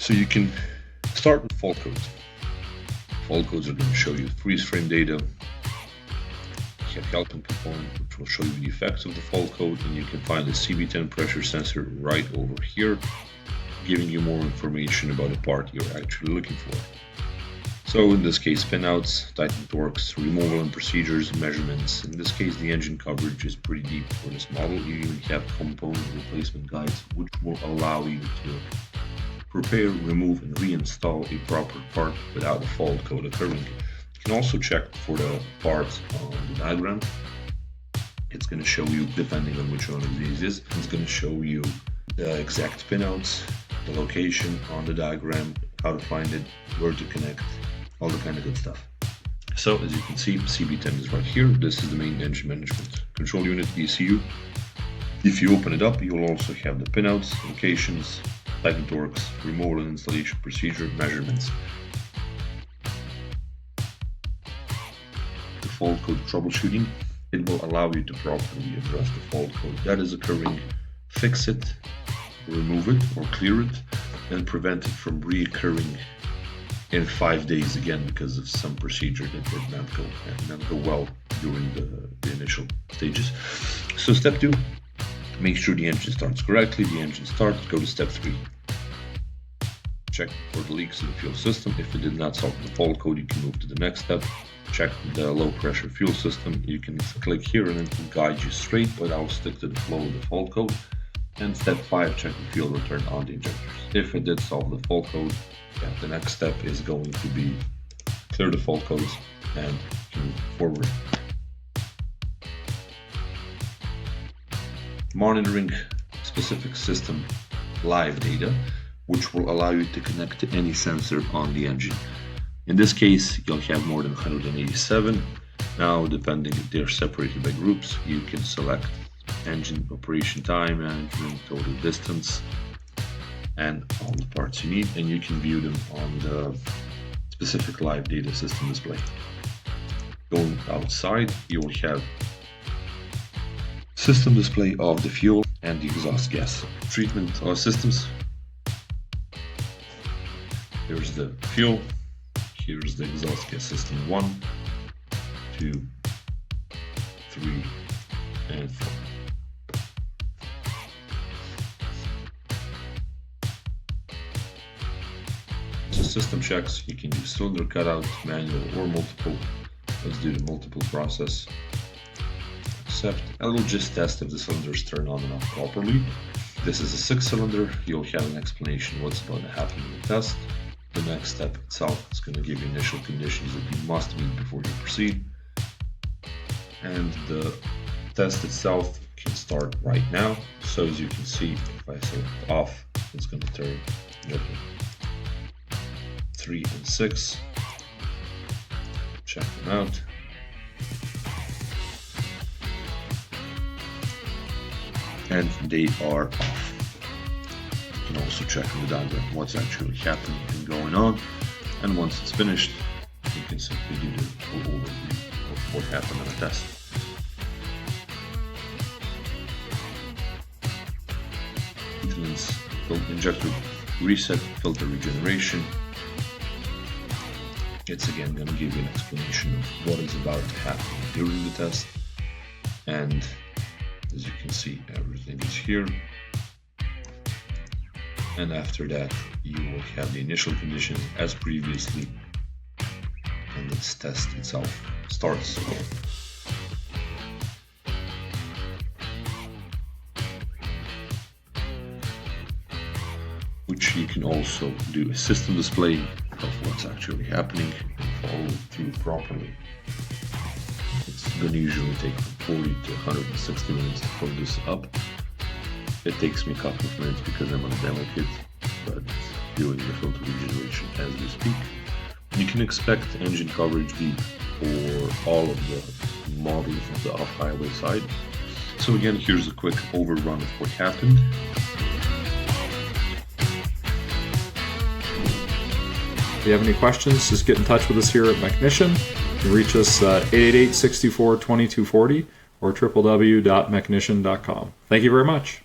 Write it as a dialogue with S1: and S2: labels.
S1: So you can start with fault codes. Fault codes are going to show you freeze frame data. You have helping component, which will show you the effects of the fault code, and you can find the CB10 pressure sensor right over here, giving you more information about the part you're actually looking for. So in this case, pinouts, tighten torques, removal and procedures, measurements. In this case, the engine coverage is pretty deep for this model. You even have component replacement guides, which will allow you to prepare, remove, and reinstall a proper part without a fault code occurring. You can also check for the parts on the diagram. It's going to show you, depending on which one of these is, it's going to show you the exact pinouts, the location on the diagram, how to find it, where to connect, all the kind of good stuff. So as you can see, CB10 is right here. This is the main engine management control unit, ECU. If you open it up, you will also have the pinouts, locations, tighten torques, removal and installation procedure, measurements. The fault code troubleshooting, it will allow you to properly address the fault code that is occurring, fix it, remove it or clear it, and prevent it from reoccurring in 5 days again because of some procedure that did not go well during the initial stages. So step 2, make sure the engine starts correctly. The engine starts, go to step 3. Check for the leaks in the fuel system. If it did not solve the fault code, you can move to the next step. Check the low pressure fuel system. You can click here and it will guide you straight, but I'll stick to the flow of the fault code. And step 5, check the fuel return on the injectors. If it did solve the fault code, the next step is going to be clear the fault codes and move forward. Monitoring specific system live data, which will allow you to connect to any sensor on the engine. In this case, you'll have more than 187. Now, depending if they're separated by groups, you can select engine operation time management, total distance, and all the parts you need, and you can view them on the specific live data system display. Going outside, you will have system display of the fuel and the exhaust gas treatment systems. Here's the fuel, here's the exhaust gas system 1, 2, 3, and 4. System checks, you can do cylinder cutout, manual or multiple. Let's do the multiple process. Accept, and we'll just test if the cylinders turn on and off properly. This is a 6-cylinder. You'll have an explanation what's about to happen in the test. The next step itself is going to give you initial conditions that you must meet before you proceed. And the test itself can start right now. So as you can see, if I select off, it's going to turn 3 and 6. Check them out. And they are off. You can also check in the diagram what's actually happening and going on. And once it's finished, you can simply do the full overview of what happened on the test. Maintenance, injector reset, filter regeneration. It's again going to give you an explanation of what is about to happen during the test, and as you can see, everything is here. And after that, you will have the initial conditions as previously, and this test itself starts. Which you can also do a system display of what's actually happening and follow through properly. It's going to usually take from 40 to 160 minutes to pull this up. It takes me a couple of minutes because I'm on a demo kit, but doing the filter regeneration as we speak. You can expect engine coverage deep for all of the models of the off-highway side. So again, here's a quick overrun of what happened.
S2: If you have any questions, just get in touch with us here at Mechnician. You can reach us at 888-624-2240 or www.mechnician.com. Thank you very much.